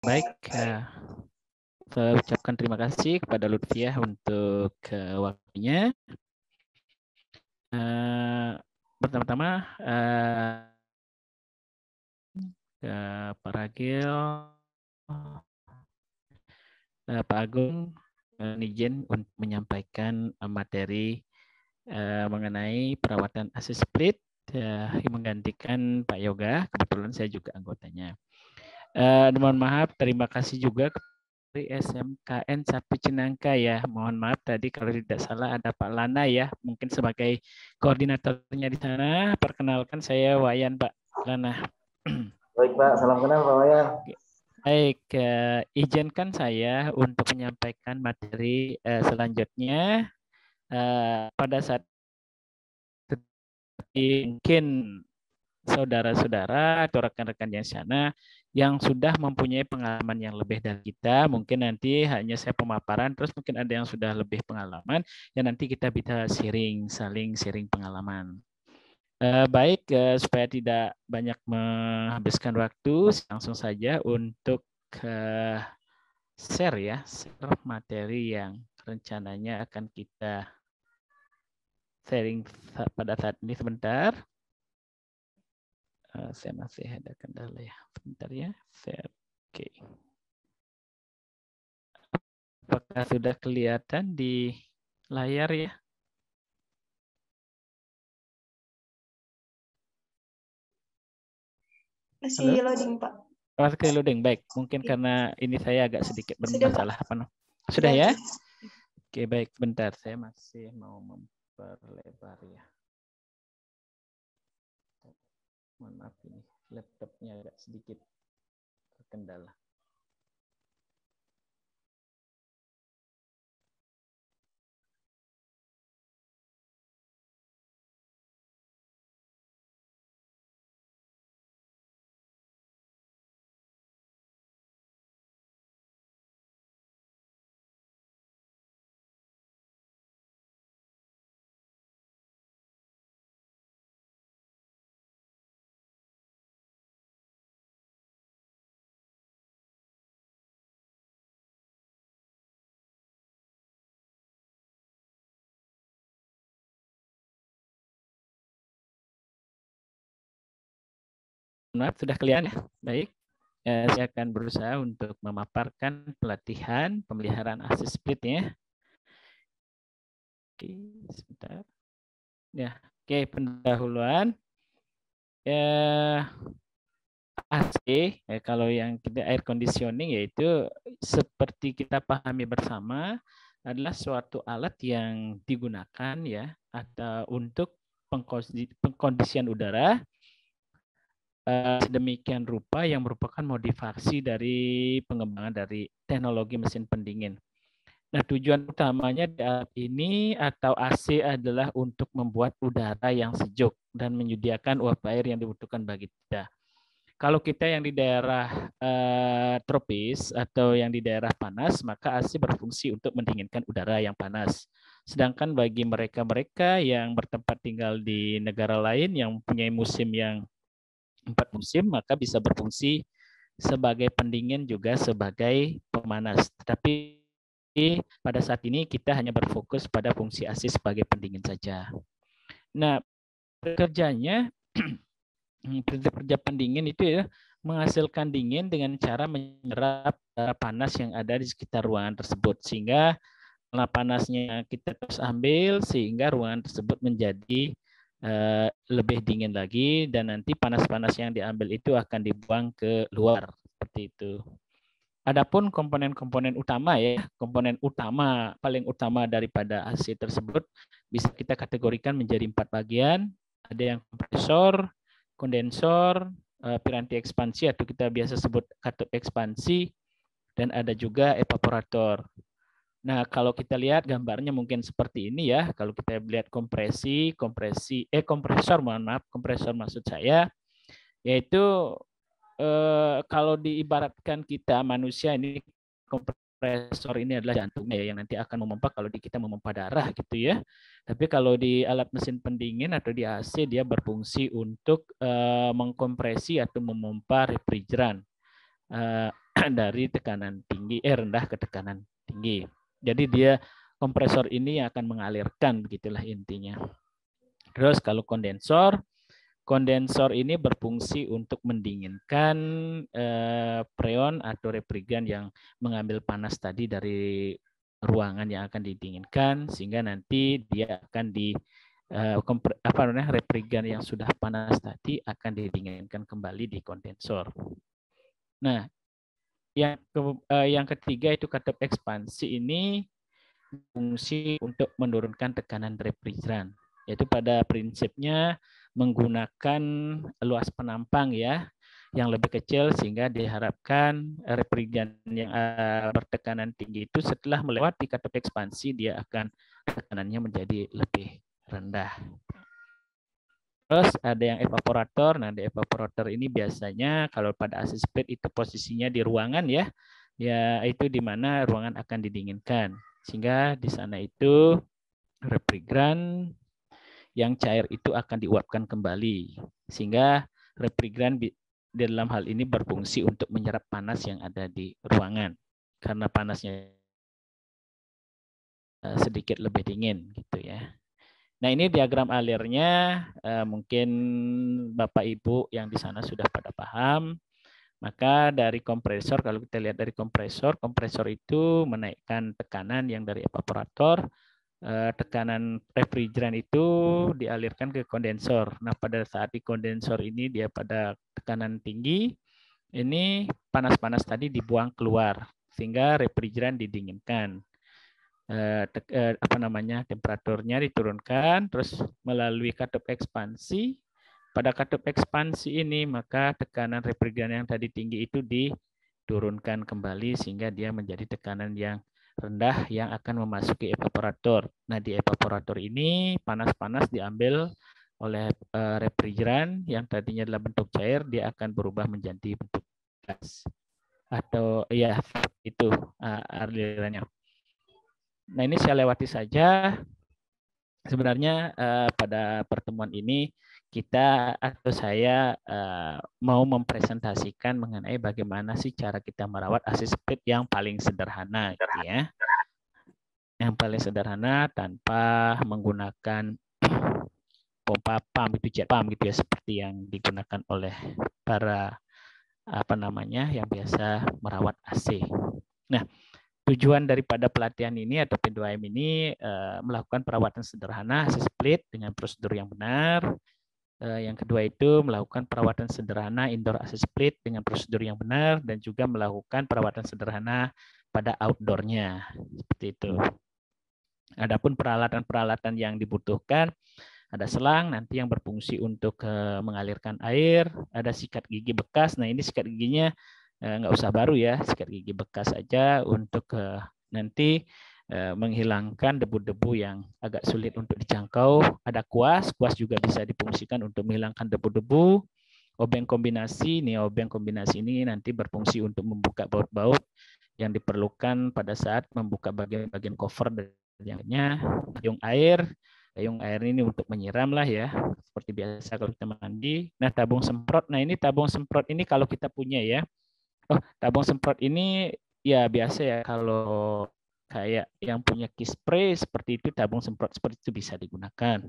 Baik, saya ucapkan terima kasih kepada Lutfiah untuk waktunya. Pertama-tama Pak Ragil, Pak Agung, izin untuk menyampaikan materi mengenai perawatan ASI split yang menggantikan Pak Yoga. Kebetulan saya juga anggotanya. Mohon maaf, terima kasih juga dari SMKN Sapi Cinangka ya. Mohon maaf tadi kalau tidak salah ada Pak Lana ya, mungkin sebagai koordinatornya di sana. Perkenalkan saya Wayan Pak Lana. Baik Pak, salam kenal Pak Wayan. Baik, izinkan saya untuk menyampaikan materi selanjutnya pada saat mungkin saudara-saudara atau rekan-rekan yang sana yang sudah mempunyai pengalaman yang lebih dari kita, mungkin nanti hanya saya pemaparan, terus mungkin ada yang sudah lebih pengalaman, ya nanti kita bisa saling sharing pengalaman. Baik, supaya tidak banyak menghabiskan waktu, langsung saja untuk share materi yang rencananya akan kita sharing pada saat ini. Sebentar. Saya masih ada kendala ya. Sebentar ya. Oke. Apakah sudah kelihatan di layar ya? Masih loading, Pak. Masih loading, baik. Mungkin karena ini saya agak sedikit bermasalah. Sudah ya? Oke, baik. Bentar, saya masih mau memperlebar ya. Mohon maaf ini, laptopnya agak sedikit terkendala. Maaf, sudah kelihatan ya? Baik. Saya akan berusaha untuk memaparkan pelatihan pemeliharaan ASI split ya. Oke, sebentar. Ya, oke, pendahuluan. AC, kalau yang kita air conditioning yaitu seperti kita pahami bersama adalah suatu alat yang digunakan ya atau untuk pengkondisian udara sedemikian rupa yang merupakan modifikasi dari pengembangan dari teknologi mesin pendingin. Nah, tujuan utamanya di alat ini atau AC adalah untuk membuat udara yang sejuk dan menyediakan uap air yang dibutuhkan bagi kita. Kalau kita yang di daerah tropis atau yang di daerah panas, maka AC berfungsi untuk mendinginkan udara yang panas. Sedangkan bagi mereka-mereka yang bertempat tinggal di negara lain yang mempunyai musim yang 4 musim, maka bisa berfungsi sebagai pendingin juga sebagai pemanas. Tetapi pada saat ini kita hanya berfokus pada fungsi AC sebagai pendingin saja. Nah, kerjanya prinsip kerja pendingin itu ya menghasilkan dingin dengan cara menyerap panas yang ada di sekitar ruangan tersebut, sehingga panasnya kita terus ambil sehingga ruangan tersebut menjadi lebih dingin lagi, dan nanti panas-panas yang diambil itu akan dibuang ke luar seperti itu. Adapun komponen-komponen utama ya, komponen utama paling utama daripada AC tersebut bisa kita kategorikan menjadi 4 bagian. Ada yang kompresor, kondensor, piranti ekspansi atau kita biasa sebut katup ekspansi, dan ada juga evaporator. Nah, kalau kita lihat gambarnya mungkin seperti ini ya. Kalau kita lihat kompresor maksud saya, yaitu kalau diibaratkan kita manusia ini, kompresor ini adalah jantungnya ya, yang nanti akan memompa kalau kita memompa darah gitu ya. Tapi kalau di alat mesin pendingin atau di AC dia berfungsi untuk mengkompresi atau memompa refrigeran. dari tekanan tinggi rendah ke tekanan tinggi. Jadi dia kompresor ini yang akan mengalirkan, begitulah intinya. Terus kalau kondensor ini berfungsi untuk mendinginkan freon atau refrigeran yang mengambil panas tadi dari ruangan yang akan didinginkan, sehingga nanti dia akan refrigeran yang sudah panas tadi akan didinginkan kembali di kondensor. Nah, yang ketiga itu katup ekspansi ini fungsi untuk menurunkan tekanan refrigeran, yaitu pada prinsipnya menggunakan luas penampang ya yang lebih kecil, sehingga diharapkan refrigeran yang bertekanan tinggi itu setelah melewati katup ekspansi dia akan tekanannya menjadi lebih rendah. Terus ada yang evaporator. Nah, di evaporator ini biasanya kalau pada AC split itu posisinya di ruangan ya. Ya, itu di mana ruangan akan didinginkan. Sehingga di sana itu refrigeran yang cair itu akan diuapkan kembali. Sehingga refrigeran di dalam hal ini berfungsi untuk menyerap panas yang ada di ruangan. Karena panasnya sedikit lebih dingin gitu ya. Nah, ini diagram alirnya, mungkin Bapak Ibu yang di sana sudah pada paham. Maka dari kompresor, kalau kita lihat dari kompresor itu menaikkan tekanan yang dari evaporator, tekanan refrigeran itu dialirkan ke kondensor. Nah, pada saat di kondensor ini dia pada tekanan tinggi, ini panas-panas tadi dibuang keluar, sehingga refrigeran didinginkan. Temperaturnya diturunkan, terus melalui katup ekspansi. Pada katup ekspansi ini maka tekanan refrigeran yang tadi tinggi itu diturunkan kembali sehingga dia menjadi tekanan yang rendah yang akan memasuki evaporator. Nah, di evaporator ini panas-panas diambil oleh refrigeran yang tadinya adalah bentuk cair, dia akan berubah menjadi bentuk gas. Atau ya itu alirannya. Nah, ini saya lewati saja. Sebenarnya pada pertemuan ini kita atau saya mau mempresentasikan mengenai bagaimana sih cara kita merawat AC split yang paling sederhana, gitu ya. Yang paling sederhana tanpa menggunakan pompa pump, itu jet pump gitu ya, seperti yang digunakan oleh para yang biasa merawat AC. Nah, tujuan daripada pelatihan ini atau P2M ini melakukan perawatan sederhana AC split dengan prosedur yang benar. Yang kedua itu melakukan perawatan sederhana indoor AC split dengan prosedur yang benar, dan juga melakukan perawatan sederhana pada outdoor-nya. Seperti itu. Adapun peralatan-peralatan yang dibutuhkan, ada selang nanti yang berfungsi untuk mengalirkan air, ada sikat gigi bekas. Nah, ini sikat giginya nggak usah baru ya, sikat gigi bekas saja untuk nanti menghilangkan debu-debu yang agak sulit untuk dijangkau. Ada kuas juga bisa difungsikan untuk menghilangkan debu-debu. Obeng kombinasi ini nanti berfungsi untuk membuka baut-baut yang diperlukan pada saat membuka bagian-bagian cover dan yang Gayung air ini untuk menyiram lah ya, seperti biasa kalau kita mandi. Nah, tabung semprot. Nah, ini tabung semprot ini kalau kita punya ya. Oh, tabung semprot ini ya biasa ya, kalau kayak yang punya key spray seperti itu, tabung semprot seperti itu bisa digunakan.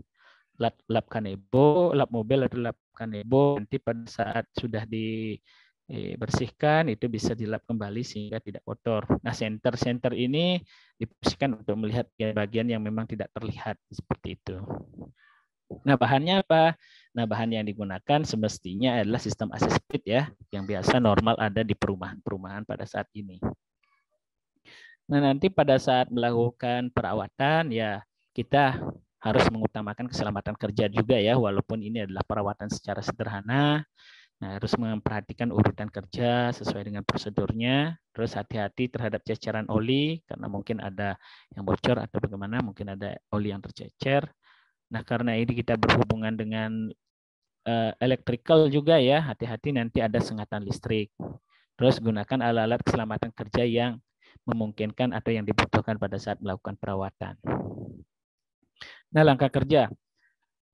Lap kanebo, lap mobil atau lap kanebo, nanti pada saat sudah dibersihkan itu bisa dilap kembali sehingga tidak kotor. Nah, senter ini difungsikan untuk melihat bagian yang memang tidak terlihat seperti itu. Nah, bahannya apa? Nah, bahan yang digunakan semestinya adalah sistem AC split ya, yang biasa normal ada di perumahan-perumahan pada saat ini. Nah, nanti pada saat melakukan perawatan ya kita harus mengutamakan keselamatan kerja juga ya, walaupun ini adalah perawatan secara sederhana. Nah, harus memperhatikan urutan kerja sesuai dengan prosedurnya. Terus hati-hati terhadap ceceran oli, karena mungkin ada yang bocor atau bagaimana, mungkin ada oli yang tercecer. Nah, karena ini kita berhubungan dengan electrical juga ya, hati-hati nanti ada sengatan listrik. Terus gunakan alat-alat keselamatan kerja yang memungkinkan atau yang dibutuhkan pada saat melakukan perawatan. Nah, langkah kerja.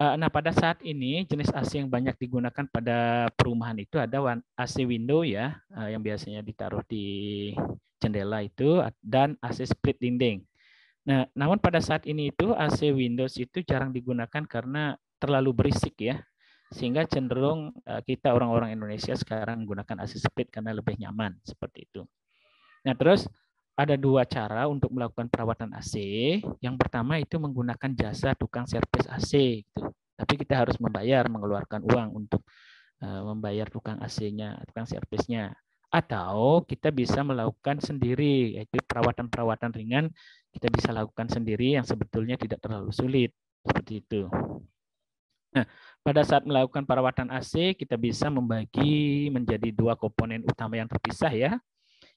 Nah, pada saat ini jenis AC yang banyak digunakan pada perumahan itu ada AC window ya, yang biasanya ditaruh di jendela itu, dan AC split dinding. Nah, namun pada saat ini itu AC Windows itu jarang digunakan karena terlalu berisik ya, sehingga cenderung kita orang-orang Indonesia sekarang menggunakan AC split karena lebih nyaman seperti itu. Nah, terus ada dua cara untuk melakukan perawatan AC. Yang pertama itu menggunakan jasa tukang servis AC. Gitu. Tapi kita harus mengeluarkan uang untuk membayar tukang AC-nya, tukang servisnya. Atau kita bisa melakukan sendiri, yaitu perawatan-perawatan ringan kita bisa lakukan sendiri yang sebetulnya tidak terlalu sulit. Seperti itu. Nah, pada saat melakukan perawatan AC, kita bisa membagi menjadi dua komponen utama yang terpisah ya,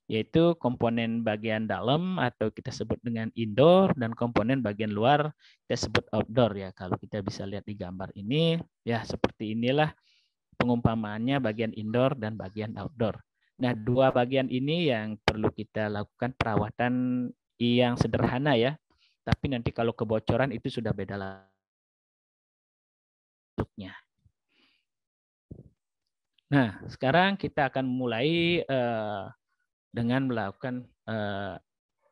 yaitu komponen bagian dalam atau kita sebut dengan indoor dan komponen bagian luar kita sebut outdoor ya. Kalau kita bisa lihat di gambar ini ya seperti inilah pengumpamaannya bagian indoor dan bagian outdoor. Nah, dua bagian ini yang perlu kita lakukan perawatan yang sederhana ya. Tapi nanti kalau kebocoran itu sudah beda lagi. Nah, sekarang kita akan mulai dengan melakukan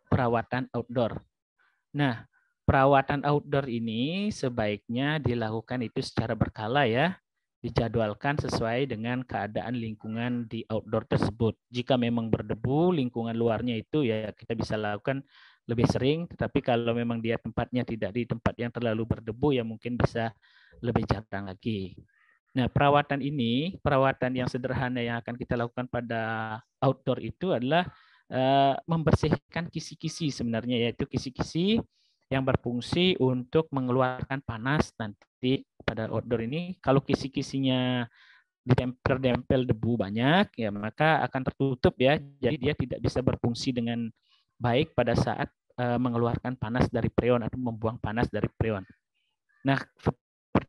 perawatan outdoor. Nah, perawatan outdoor ini sebaiknya dilakukan itu secara berkala ya, dijadwalkan sesuai dengan keadaan lingkungan di outdoor tersebut. Jika memang berdebu, lingkungan luarnya itu ya kita bisa lakukan lebih sering, tetapi kalau memang dia tempatnya tidak di tempat yang terlalu berdebu ya mungkin bisa lebih jarang lagi. Nah, perawatan ini, perawatan yang sederhana yang akan kita lakukan pada outdoor itu adalah membersihkan kisi-kisi sebenarnya, yaitu kisi-kisi yang berfungsi untuk mengeluarkan panas nanti pada outdoor ini. Kalau kisi-kisinya ditempel debu banyak, ya maka akan tertutup ya, jadi dia tidak bisa berfungsi dengan baik pada saat mengeluarkan panas dari freon atau membuang panas dari freon. Nah,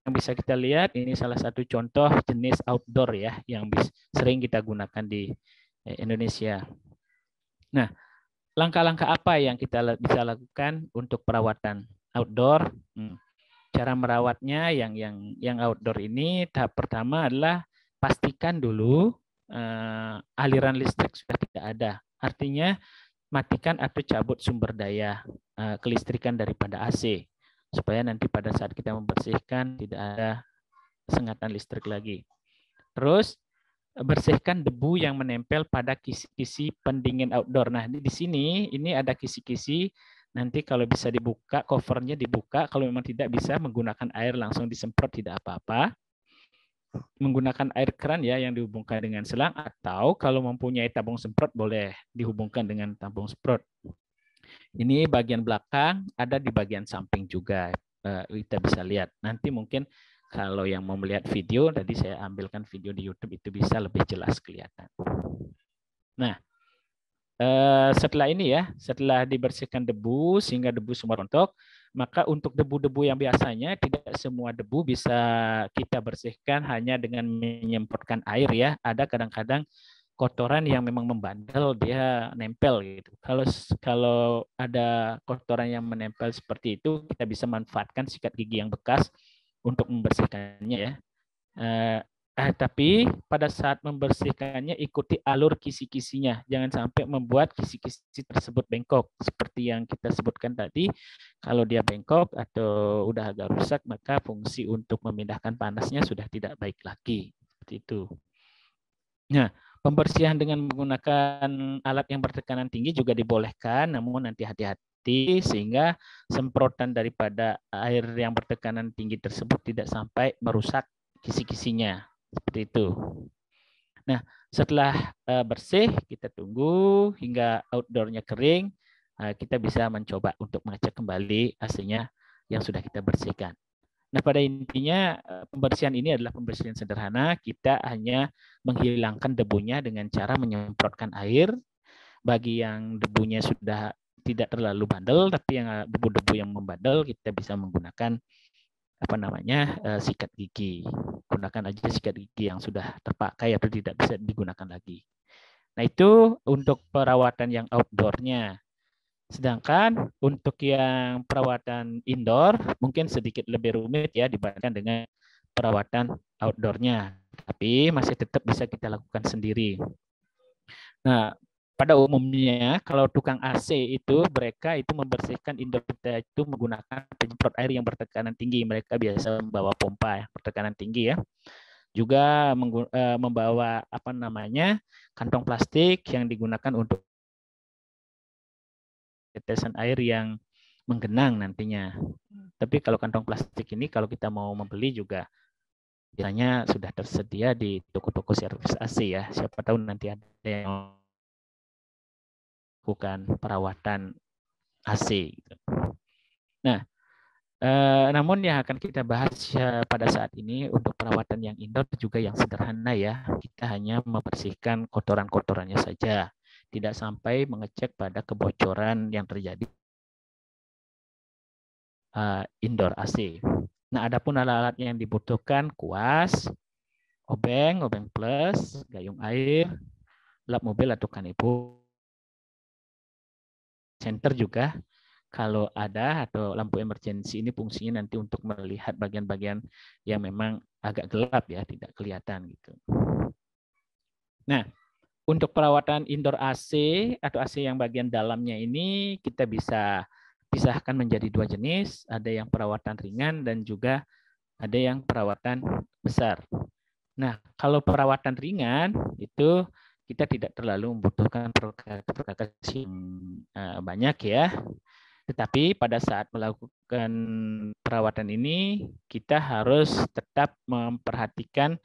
yang bisa kita lihat ini salah satu contoh jenis outdoor ya yang sering kita gunakan di Indonesia. Nah, langkah-langkah apa yang kita bisa lakukan untuk perawatan outdoor? Cara merawatnya yang outdoor ini tahap pertama adalah pastikan dulu aliran listrik sudah tidak ada. Artinya matikan atau cabut sumber daya kelistrikan daripada AC. Supaya nanti pada saat kita membersihkan tidak ada sengatan listrik lagi. Terus bersihkan debu yang menempel pada kisi-kisi pendingin outdoor. Nah, di sini ini ada kisi-kisi. Nanti kalau bisa dibuka, covernya dibuka. Kalau memang tidak bisa menggunakan air langsung disemprot tidak apa-apa. Menggunakan air keran ya yang dihubungkan dengan selang, atau kalau mempunyai tabung semprot boleh dihubungkan dengan tabung semprot. Ini bagian belakang, ada di bagian samping juga. Kita bisa lihat. Nanti mungkin kalau yang mau melihat video, tadi saya ambilkan video di YouTube, itu bisa lebih jelas kelihatan. Nah, setelah ini ya, setelah dibersihkan debu, sehingga debu semua rontok, maka untuk debu-debu yang biasanya, tidak semua debu bisa kita bersihkan hanya dengan menyemprotkan air ya. Ada kadang-kadang kotoran yang memang membandel, dia nempel gitu. Kalau ada kotoran yang menempel seperti itu, kita bisa manfaatkan sikat gigi yang bekas untuk membersihkannya ya. Tapi pada saat membersihkannya ikuti alur kisi-kisinya. Jangan sampai membuat kisi-kisi tersebut bengkok. Seperti yang kita sebutkan tadi, kalau dia bengkok atau udah agak rusak, maka fungsi untuk memindahkan panasnya sudah tidak baik lagi. Seperti itu. Nah, pembersihan dengan menggunakan alat yang bertekanan tinggi juga dibolehkan, namun nanti hati-hati sehingga semprotan daripada air yang bertekanan tinggi tersebut tidak sampai merusak kisi-kisinya. Seperti itu. Nah, setelah bersih, kita tunggu hingga outdoor-nya kering, kita bisa mencoba untuk mengecek kembali AC-nya yang sudah kita bersihkan. Nah, pada intinya pembersihan ini adalah pembersihan sederhana. Kita hanya menghilangkan debunya dengan cara menyemprotkan air. Bagi yang debunya sudah tidak terlalu bandel, tapi yang debu-debu yang membandel, kita bisa menggunakan sikat gigi. Gunakan aja sikat gigi yang sudah terpakai atau tidak bisa digunakan lagi. Nah, itu untuk perawatan yang outdoor-nya. Sedangkan untuk yang perawatan indoor mungkin sedikit lebih rumit ya dibandingkan dengan perawatan outdoor-nya. Tapi masih tetap bisa kita lakukan sendiri. Nah, pada umumnya kalau tukang AC itu mereka itu membersihkan indoor kita itu menggunakan penyemprot air yang bertekanan tinggi. Mereka biasa membawa pompa ya, bertekanan tinggi ya. Juga membawa apa namanya kantong plastik yang digunakan untuk tetesan air yang menggenang nantinya. Tapi kalau kantong plastik ini kalau kita mau membeli juga biasanya sudah tersedia di toko-toko servis AC ya. Siapa tahu nanti ada yang melakukan perawatan AC. Nah, namun yang akan kita bahas pada saat ini untuk perawatan yang indoor juga yang sederhana ya. Kita hanya membersihkan kotoran-kotorannya saja. Tidak sampai mengecek pada kebocoran yang terjadi indoor AC. Nah, adapun alat-alat yang dibutuhkan kuas, obeng plus, gayung air, lap mobil atau kanipo, senter juga kalau ada atau lampu emergency ini fungsinya nanti untuk melihat bagian-bagian yang memang agak gelap ya, tidak kelihatan gitu. Nah, untuk perawatan indoor AC atau AC yang bagian dalamnya ini kita bisa pisahkan menjadi dua jenis, ada yang perawatan ringan dan juga ada yang perawatan besar. Nah, kalau perawatan ringan itu kita tidak terlalu membutuhkan perkakas yang banyak ya. Tetapi pada saat melakukan perawatan ini kita harus tetap memperhatikan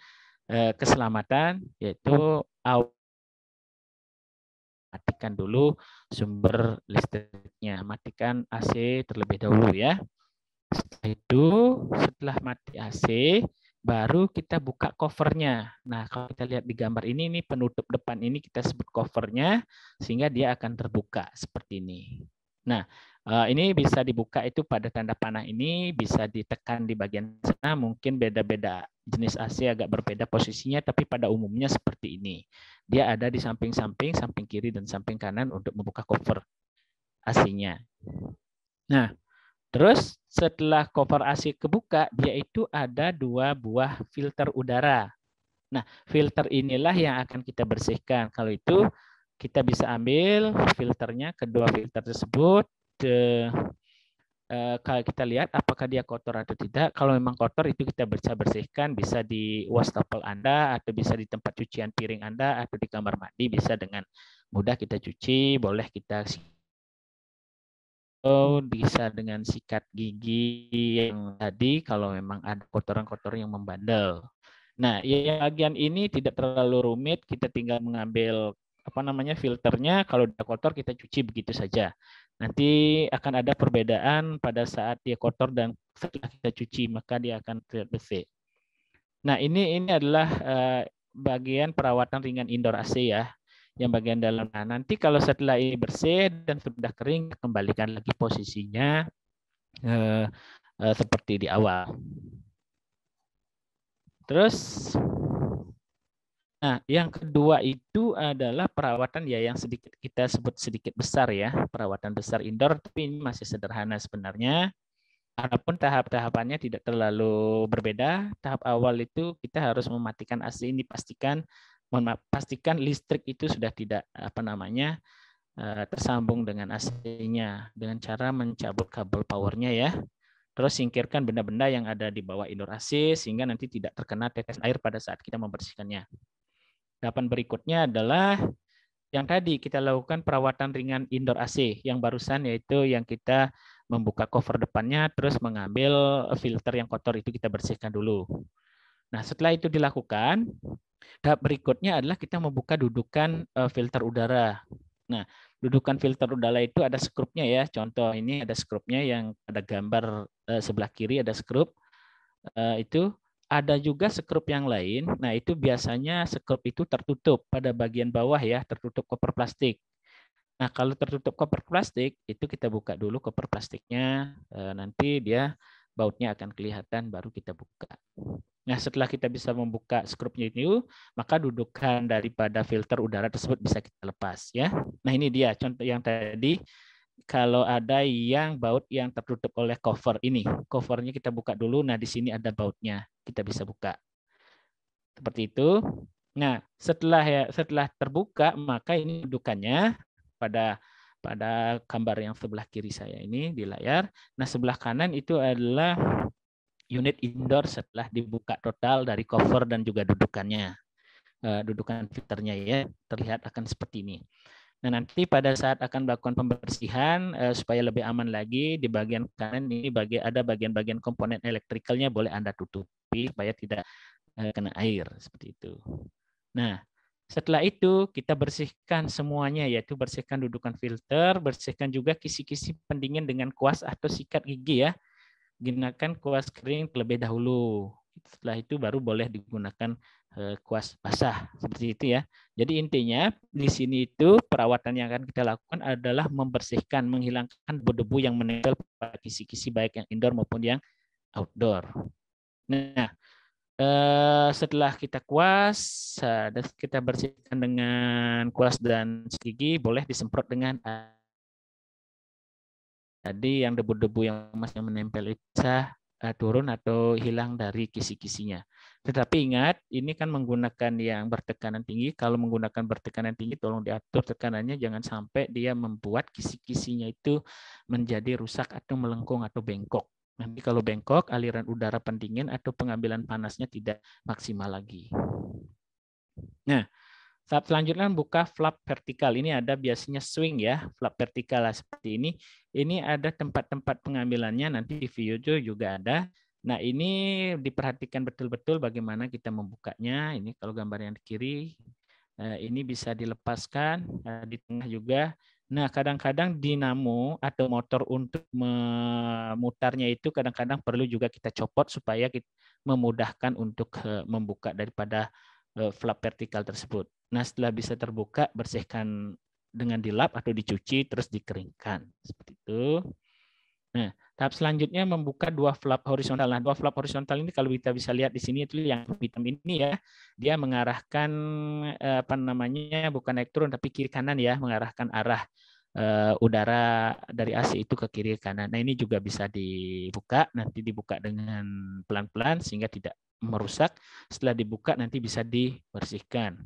keselamatan, yaitu matikan dulu sumber listriknya, matikan AC terlebih dahulu ya. Setelah itu, setelah mati AC, baru kita buka covernya. Nah, kalau kita lihat di gambar ini penutup depan ini kita sebut covernya, sehingga dia akan terbuka seperti ini. Nah, ini bisa dibuka itu pada tanda panah ini, bisa ditekan di bagian sana, mungkin beda-beda jenis AC agak berbeda posisinya, tapi pada umumnya seperti ini. Dia ada di samping-samping, samping kiri dan samping kanan untuk membuka cover AC-nya. Nah, terus setelah cover AC kebuka, dia itu ada 2 buah filter udara. Nah, filter inilah yang akan kita bersihkan. Kalau itu kita bisa ambil filternya, kedua filter tersebut. Kalau kita lihat apakah dia kotor atau tidak. Kalau memang kotor itu kita bisa bersihkan, bisa di wastafel Anda atau bisa di tempat cucian piring Anda atau di kamar mandi bisa dengan mudah kita cuci, boleh kita bisa dengan sikat gigi yang tadi kalau memang ada kotoran-kotoran yang membandel. Nah, yang bagian ini tidak terlalu rumit, kita tinggal mengambil filternya, kalau udah kotor kita cuci begitu saja. Nanti akan ada perbedaan pada saat dia kotor dan setelah kita cuci, maka dia akan terlihat bersih. Nah, ini adalah bagian perawatan ringan indoor AC ya, yang bagian dalam. Nah, nanti kalau setelah ini bersih dan sudah kering, kembalikan lagi posisinya seperti di awal. Terus, nah yang kedua itu adalah perawatan ya yang sedikit kita sebut sedikit besar ya, perawatan besar indoor, tapi ini masih sederhana sebenarnya. Adapun tahap-tahapannya tidak terlalu berbeda. Tahap awal itu kita harus mematikan AC ini, pastikan listrik itu sudah tidak tersambung dengan AC-nya dengan cara mencabut kabel powernya ya. Terus singkirkan benda-benda yang ada di bawah indoor AC sehingga nanti tidak terkena tetes air pada saat kita membersihkannya. Tahapan berikutnya adalah yang tadi kita lakukan perawatan ringan indoor AC yang barusan, yaitu yang kita membuka cover depannya terus mengambil filter yang kotor itu kita bersihkan dulu. Nah, setelah itu dilakukan, tahap berikutnya adalah kita membuka dudukan filter udara. Nah, dudukan filter udara itu ada skrupnya ya. Contoh ini ada skrupnya yang ada gambar sebelah kiri ada skrup. Itu ada juga skrup yang lain. Nah, itu biasanya skrup itu tertutup pada bagian bawah ya, tertutup koper plastik. Nah, kalau tertutup koper plastik, itu kita buka dulu koper plastiknya. Nanti dia bautnya akan kelihatan, baru kita buka. Nah, setelah kita bisa membuka skrupnya itu, maka dudukan daripada filter udara tersebut bisa kita lepas ya. Nah, ini dia contoh yang tadi kalau ada yang baut yang tertutup oleh cover ini. Covernya kita buka dulu. Nah, di sini ada bautnya. Kita bisa buka. Seperti itu. Nah, setelah terbuka, maka ini dudukannya pada gambar yang sebelah kiri saya ini di layar. Nah, sebelah kanan itu adalah unit indoor setelah dibuka total dari cover dan juga dudukannya. Dudukan filternya ya, terlihat akan seperti ini. Nah, nanti pada saat akan melakukan pembersihan supaya lebih aman lagi, di bagian kanan ini ada bagian-bagian komponen elektrikalnya boleh Anda tutupi supaya tidak kena air seperti itu. Nah, setelah itu kita bersihkan semuanya, yaitu bersihkan dudukan filter, bersihkan juga kisi-kisi pendingin dengan kuas atau sikat gigi ya. Gunakan kuas kering terlebih dahulu. Setelah itu baru boleh digunakan kuas basah seperti itu ya. Jadi intinya di sini itu perawatan yang akan kita lakukan adalah membersihkan, menghilangkan debu-debu yang menempel pada kisi-kisi baik yang indoor maupun yang outdoor. Nah, setelah kita kuas, dan kita bersihkan dengan kuas dan gigi, boleh disemprot dengan tadi yang debu-debu yang masih menempel itu bisa turun atau hilang dari kisi-kisinya. Tetapi ingat, ini kan menggunakan yang bertekanan tinggi. Kalau menggunakan bertekanan tinggi, tolong diatur tekanannya, jangan sampai dia membuat kisi-kisinya itu menjadi rusak atau melengkung atau bengkok. Nanti kalau bengkok, aliran udara pendingin atau pengambilan panasnya tidak maksimal lagi. Nah, tahap selanjutnya buka flap vertikal. Ini ada biasanya swing ya, flap vertikal seperti ini. Ini ada tempat-tempat pengambilannya, nanti di video juga ada. Nah, ini diperhatikan betul-betul bagaimana kita membukanya. Ini kalau gambar yang di kiri, ini bisa dilepaskan, di tengah juga. Nah, kadang-kadang dinamo atau motor untuk memutarnya itu kadang-kadang perlu juga kita copot supaya kita memudahkan untuk membuka daripada flap vertikal tersebut. Nah, setelah bisa terbuka, bersihkan dengan dilap atau dicuci, terus dikeringkan. Seperti itu. Nah, tahap selanjutnya membuka dua flap horizontal. Nah, dua flap horizontal ini kalau kita bisa lihat di sini itu yang hitam ini ya, dia mengarahkan apa namanya, bukan naik turun tapi kiri kanan ya, mengarahkan arah udara dari AC itu ke kiri kanan. Nah, ini juga bisa dibuka, nanti dibuka dengan pelan-pelan sehingga tidak merusak. Setelah dibuka nanti bisa dibersihkan.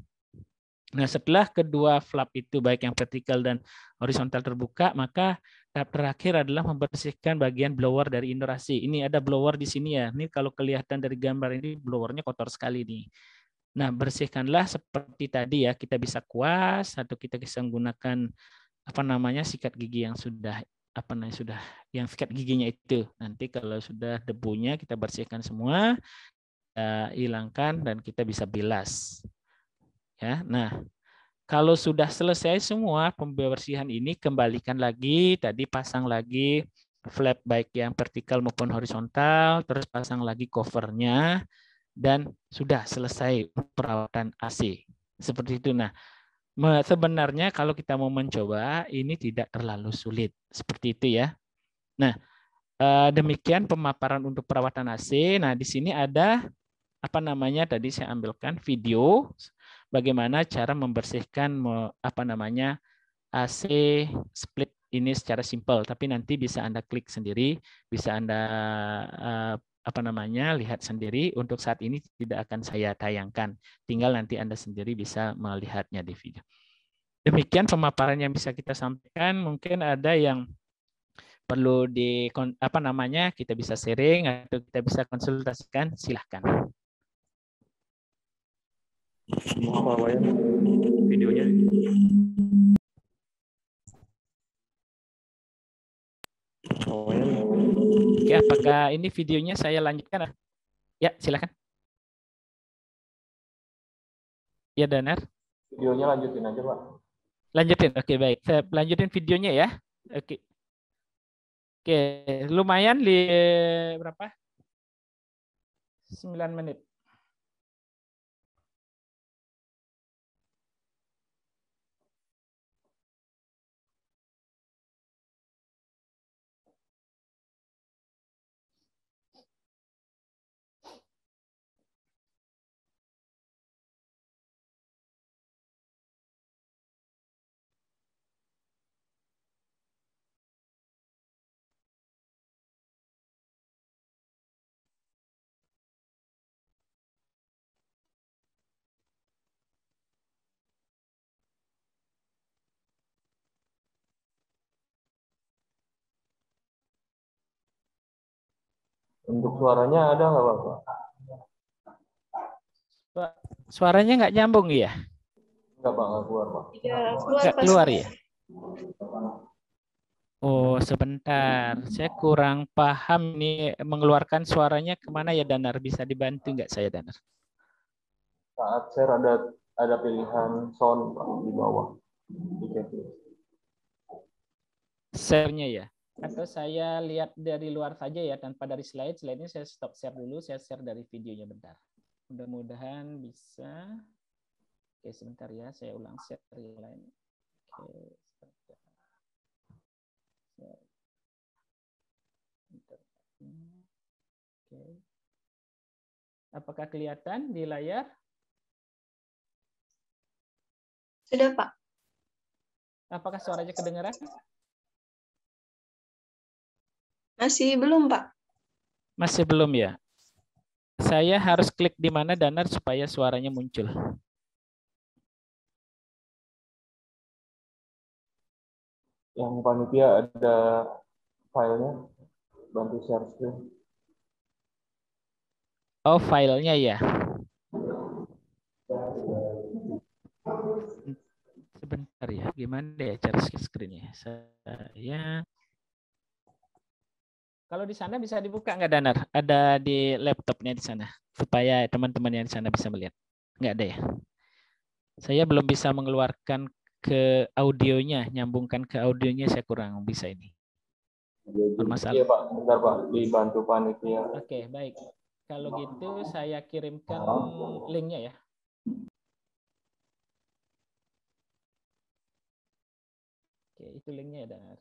Nah, setelah kedua flap itu baik yang vertikal dan horizontal terbuka, maka tahap terakhir adalah membersihkan bagian blower dari indoor AC. Ini ada blower di sini ya. Ini kalau kelihatan dari gambar ini blowernya kotor sekali nih. Nah, bersihkanlah seperti tadi ya. Kita bisa kuas atau kita bisa menggunakan apa namanya sikat gigi yang sudah yang sikat giginya itu. Nanti kalau sudah debunya kita bersihkan semua, hilangkan dan kita bisa bilas. Ya, nah kalau sudah selesai semua pembersihan ini, kembalikan lagi, tadi pasang lagi flap baik yang vertikal maupun horizontal, terus pasang lagi covernya, dan sudah selesai perawatan AC. Seperti itu. Nah, sebenarnya kalau kita mau mencoba, ini tidak terlalu sulit. Seperti itu ya. Nah, demikian pemaparan untuk perawatan AC. Nah, di sini ada apa namanya tadi saya ambilkan video bagaimana cara membersihkan apa namanya AC split ini secara simpel, tapi nanti bisa Anda klik sendiri, bisa Anda apa namanya lihat sendiri. Untuk saat ini tidak akan saya tayangkan, tinggal nanti Anda sendiri bisa melihatnya di video. Demikian pemaparan yang bisa kita sampaikan. Mungkin ada yang perlu di apa namanya kita bisa sharing atau kita bisa konsultasikan, silahkan. Videonya. Oke, apakah ini videonya saya lanjutkan? Ya, silakan. Ya, Danar. Videonya lanjutin aja, Pak. Lanjutin. Oke, baik. Saya lanjutin videonya ya. Oke. Oke, lumayan berapa? 9 menit. Untuk suaranya ada nggak Pak? Pak, suaranya nggak nyambung ya? Enggak Pak, nggak keluar Pak. Ya, keluar Nggak pas. keluar ya? Oh, sebentar. Saya kurang paham nih mengeluarkan suaranya kemana ya, Danar? Bisa dibantu nggak saya, Danar? Saat share ada pilihan sound Pak, di bawah. Di checklist. Share-nya ya? Atau saya lihat dari luar saja ya, tanpa dari slide. Slide-nya saya stop share dulu, saya share dari videonya bentar. Mudah-mudahan bisa. Oke, sebentar ya, saya ulang share yang lain. Oke, sebentar. Oke. Apakah kelihatan di layar? Sudah, Pak. Apakah suaranya kedengaran? Masih belum, Pak. Masih belum ya? Saya harus klik di mana, Danar, supaya suaranya muncul. Yang panitia ada filenya, bantu share screen. Oh, filenya ya. Sebentar ya, gimana ya cara share screen-nya? Saya kalau di sana bisa dibuka nggak, Danar? Ada di laptopnya di sana, supaya teman-teman yang di sana bisa melihat. Nggak ada ya? Saya belum bisa mengeluarkan ke audionya, nyambungkan ke audionya saya kurang bisa ini. Bermasalah. Iya Pak, bentar Pak, dibantu panitia. Oke, baik. Kalau gitu saya kirimkan linknya ya. Oke, itu linknya ya, Danar.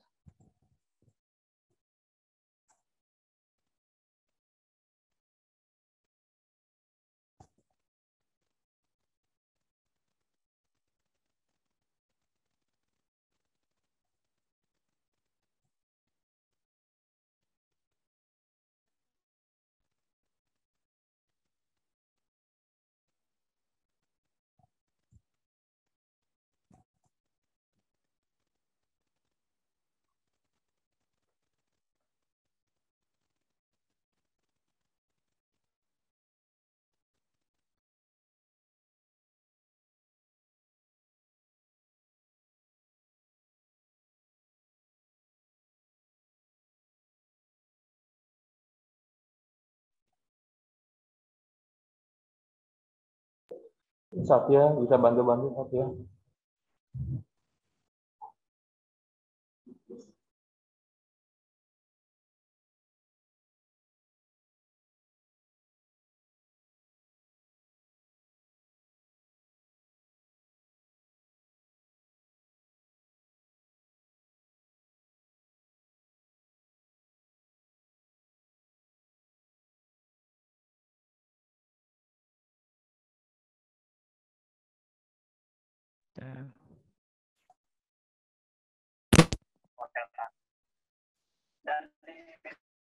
Satya, bisa bantu-bantu Satya?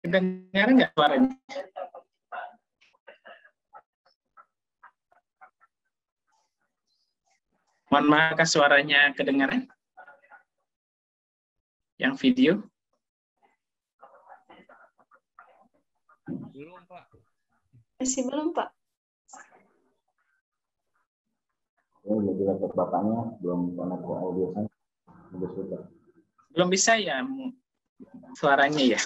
Kedengaran nggak suaranya? Mohon maaf, apakah suaranya kedengaran? Yang video? Belum, Pak. Masih belum, Pak. Oh, jadi laptop bapaknya belum connect ke audio kan? Sudah. Belum bisa ya suaranya ya?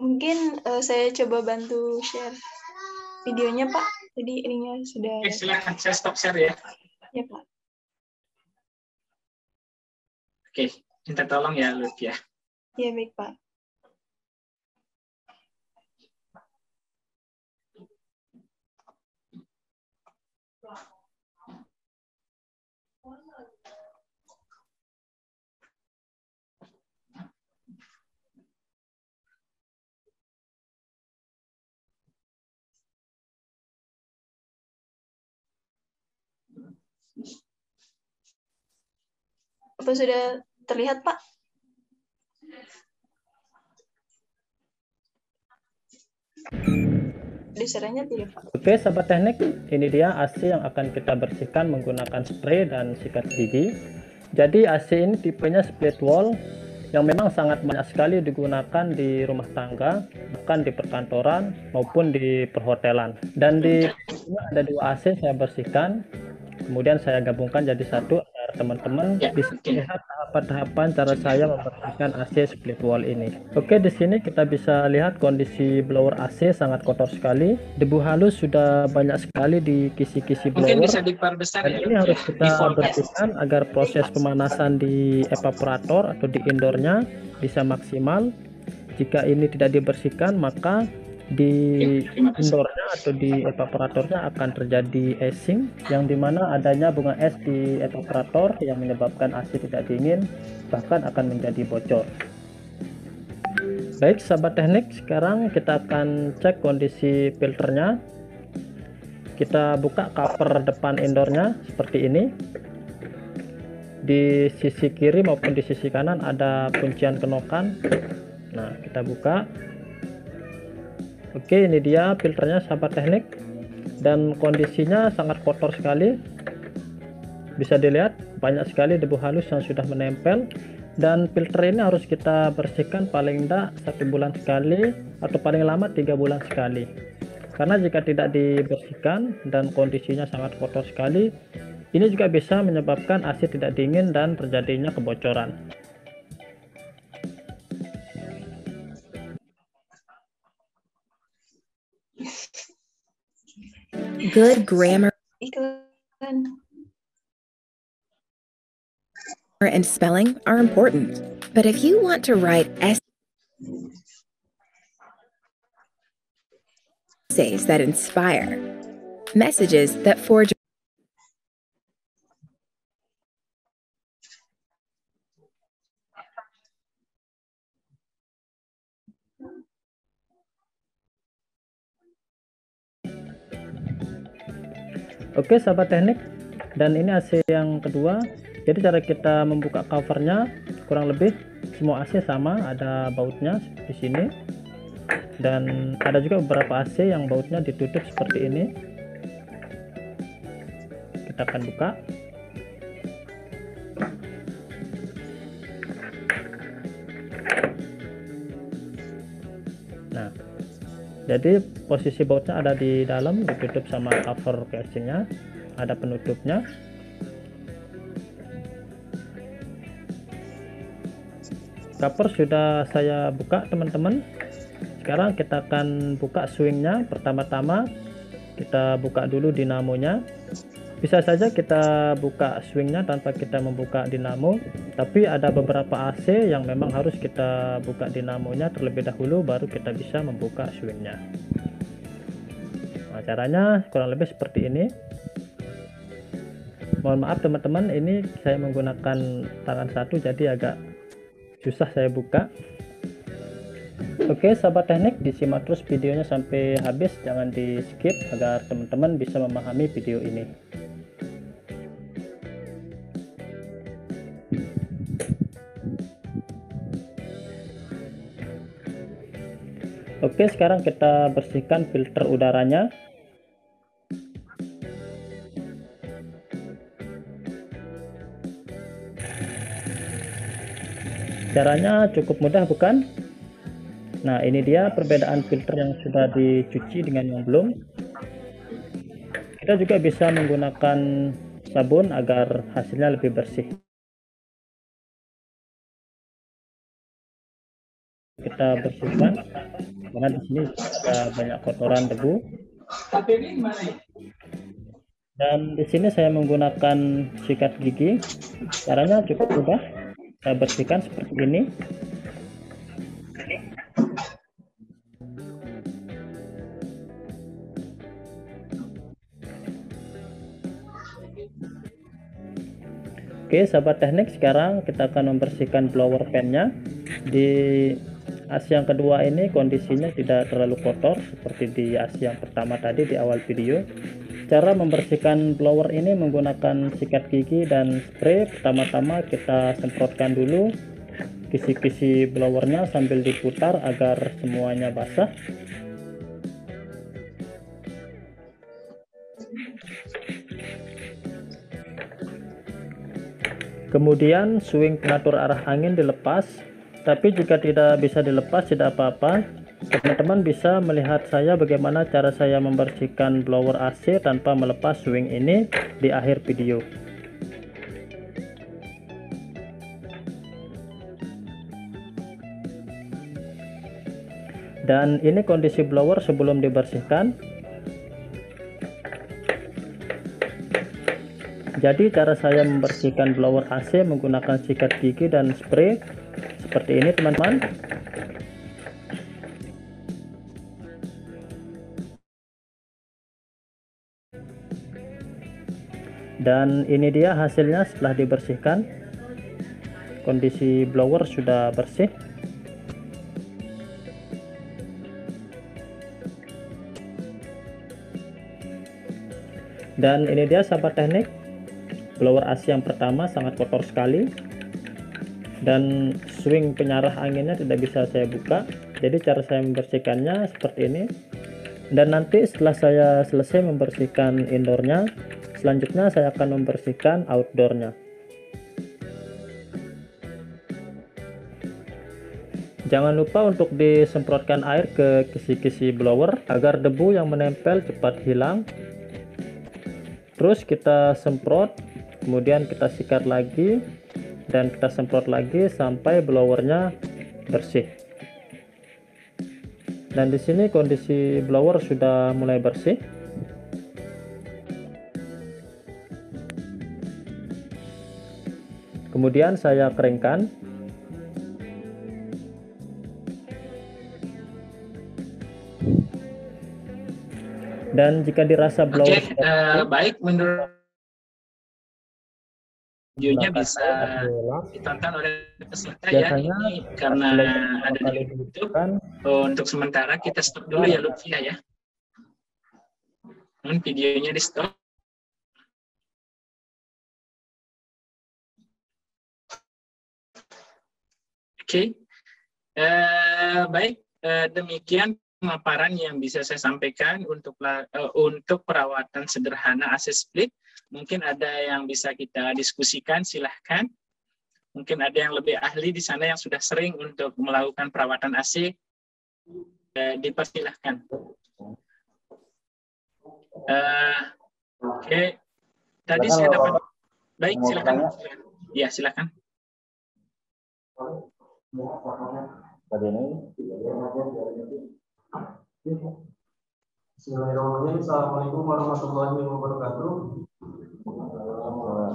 Mungkin saya coba bantu share videonya, Pak. Jadi ininya sudah. Oke, silakan saya stop share ya. Ya, Pak. Oke, minta tolong ya, Lutfi ya. Ya, baik, Pak. Apa sudah terlihat, Pak? Desainnya tidak, Pak. Oke, sahabat teknik, ini dia AC yang akan kita bersihkan menggunakan spray dan sikat gigi. Jadi AC ini tipenya split wall yang memang sangat banyak sekali digunakan di rumah tangga, bahkan di perkantoran maupun di perhotelan. Dan di sini ada 2 AC saya bersihkan, kemudian saya gabungkan jadi satu agar teman-teman bisa lihat tahapan-tahapan cara saya membersihkan AC split wall ini. Oke, di sini kita bisa lihat kondisi blower AC sangat kotor sekali. Debu halus sudah banyak sekali di kisi-kisi blower. Mungkin bisa diperbesar ya. Ini harus kita bersihkan agar proses pemanasan di evaporator atau di indoornya bisa maksimal. Jika ini tidak dibersihkan, maka di indoornya atau di evaporatornya akan terjadi icing, yang dimana adanya bunga es di evaporator yang menyebabkan AC tidak dingin, bahkan akan menjadi bocor. Baik sahabat teknik, sekarang kita akan cek kondisi filternya. Kita buka cover depan indoornya seperti ini. Di sisi kiri maupun di sisi kanan ada kuncian kenokan. Nah, kita buka. Oke, ini dia filternya sahabat teknik, dan kondisinya sangat kotor sekali. Bisa dilihat banyak sekali debu halus yang sudah menempel, dan filter ini harus kita bersihkan paling tidak 1 bulan sekali atau paling lama 3 bulan sekali. Karena jika tidak dibersihkan dan kondisinya sangat kotor sekali, ini juga bisa menyebabkan AC tidak dingin dan terjadinya kebocoran. Good grammar Iklan. and spelling are important, but if you want to write essays that inspire, messages that forge Oke sahabat teknik, dan ini AC yang kedua. Jadi cara kita membuka covernya kurang lebih semua AC sama, ada bautnya di sini, dan ada juga beberapa AC yang bautnya ditutup seperti ini. Kita akan buka. Nah, jadi posisi bautnya ada di dalam, ditutup sama cover casingnya, ada penutupnya. Cover sudah saya buka teman-teman. Sekarang kita akan buka swingnya. Pertama-tama kita buka dulu dinamonya. Bisa saja kita buka swingnya tanpa kita membuka dinamo, tapi ada beberapa AC yang memang harus kita buka dinamonya terlebih dahulu, baru kita bisa membuka swingnya. Nah, caranya kurang lebih seperti ini. Mohon maaf teman-teman, ini saya menggunakan tangan satu jadi agak susah saya buka. Oke sahabat teknik, disimak terus videonya sampai habis, jangan di skip agar teman-teman bisa memahami video ini. Oke, sekarang kita bersihkan filter udaranya. Caranya cukup mudah bukan? Nah, ini dia perbedaan filter yang sudah dicuci dengan yang belum. Kita juga bisa menggunakan sabun agar hasilnya lebih bersih. Kita bersihkan karena di sini ada banyak kotoran debu. Tapi ini gimana ya? Dan di sini saya menggunakan sikat gigi. Caranya cukup mudah. Saya bersihkan seperti ini. Oke, sahabat teknik, sekarang kita akan membersihkan blower fan-nya. Di AC yang kedua ini kondisinya tidak terlalu kotor seperti di AC yang pertama tadi di awal video. Cara membersihkan blower ini menggunakan sikat gigi dan spray. Pertama-tama kita semprotkan dulu kisi-kisi blowernya sambil diputar agar semuanya basah. Kemudian swing pengatur arah angin dilepas, tapi jika tidak bisa dilepas tidak apa-apa. Teman-teman bisa melihat saya bagaimana cara saya membersihkan blower AC tanpa melepas swing ini di akhir video. Dan ini kondisi blower sebelum dibersihkan. Jadi cara saya membersihkan blower AC menggunakan sikat gigi dan spray seperti ini, teman-teman. Dan ini dia hasilnya setelah dibersihkan. Kondisi blower sudah bersih. Dan ini dia sahabat teknik, blower AC yang pertama sangat kotor sekali dan swing penyarah anginnya tidak bisa saya buka. Jadi cara saya membersihkannya seperti ini. Dan nanti setelah saya selesai membersihkan indoornya, selanjutnya saya akan membersihkan outdoornya. Jangan lupa untuk disemprotkan air ke kisi-kisi blower agar debu yang menempel cepat hilang. Terus kita semprot, kemudian kita sikat lagi dan kita semprot lagi sampai blowernya bersih. Dan di sini kondisi blower sudah mulai bersih. Kemudian saya keringkan. Dan jika dirasa blower baik, menurut videonya bisa ditonton oleh peserta ya. Ini karena ada di YouTube. Untuk sementara kita stop dulu ya Lutfia ya. Videonya di stop. Oke. Baik, demikian pemaparan yang bisa saya sampaikan untuk perawatan sederhana AC split. Mungkin ada yang bisa kita diskusikan, silahkan. Mungkin ada yang lebih ahli di sana yang sudah sering untuk melakukan perawatan AC, dipersilahkan. Oke, tadi saya dapat. Baik, silakan. Ya, silakan. Bismillahirrahmanirrahim. Assalamualaikum warahmatullahi wabarakatuh.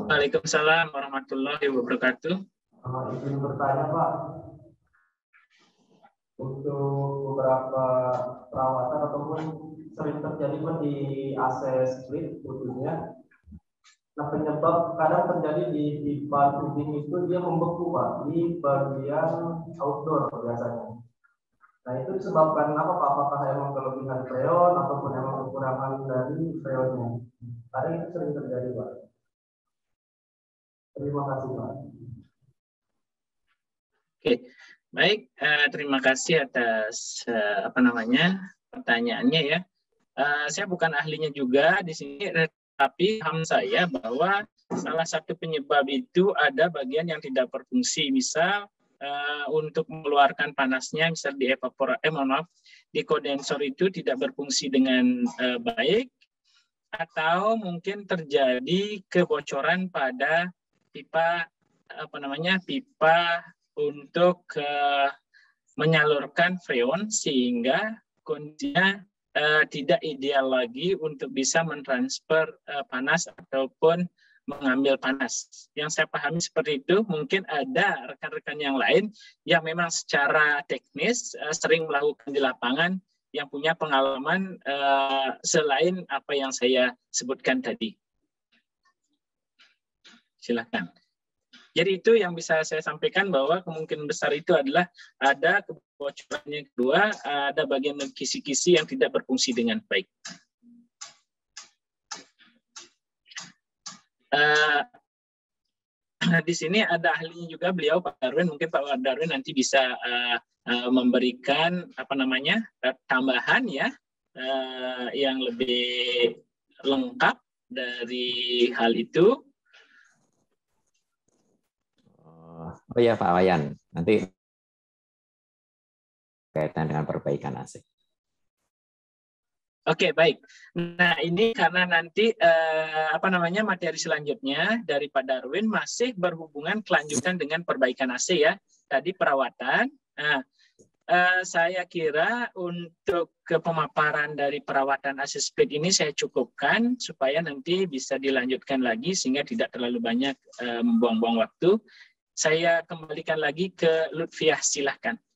Waalaikumsalam warahmatullahi wabarakatuh. Izin bertanya Pak, untuk beberapa perawatan ataupun sering terjadi Pak di AC split khususnya. Nah, penyebab kadang terjadi di pipa tubing itu dia membeku Pak di bagian outdoor biasanya. Nah, itu disebabkan apa Pak? Apakah emang kelebihan freon ataupun emang kekurangan dari freonnya? Kadang itu sering terjadi Pak. Terima kasih Pak. Oke, baik. Terima kasih atas pertanyaannya ya. Saya bukan ahlinya juga di sini, tapi paham saya bahwa salah satu penyebab itu ada bagian yang tidak berfungsi. Misal untuk mengeluarkan panasnya, misal di kondensor itu tidak berfungsi dengan baik, atau mungkin terjadi kebocoran pada pipa pipa untuk menyalurkan freon sehingga kondisinya tidak ideal lagi untuk bisa mentransfer panas ataupun mengambil panas. Yang saya pahami seperti itu. Mungkin ada rekan-rekan yang lain yang memang secara teknis sering melakukan di lapangan, yang punya pengalaman selain apa yang saya sebutkan tadi. Silakan. Jadi itu yang bisa saya sampaikan, bahwa kemungkinan besar itu adalah ada kebocoran. Yang kedua, ada bagian kisi-kisi yang tidak berfungsi dengan baik. Di sini ada ahlinya juga, beliau Pak Darwin. Mungkin Pak Darwin nanti bisa memberikan tambahan ya, yang lebih lengkap dari hal itu. Oh ya Pak Wayan, nanti kaitan dengan perbaikan AC. Oke, baik. Nah, ini karena nanti materi selanjutnya dari Pak Darwin masih berhubungan kelanjutan dengan perbaikan AC ya. Tadi perawatan. Nah, saya kira untuk pemaparan dari perawatan AC split ini saya cukupkan supaya nanti bisa dilanjutkan lagi sehingga tidak terlalu banyak membuang-buang waktu. Saya kembalikan lagi ke Lutfiah, silahkan.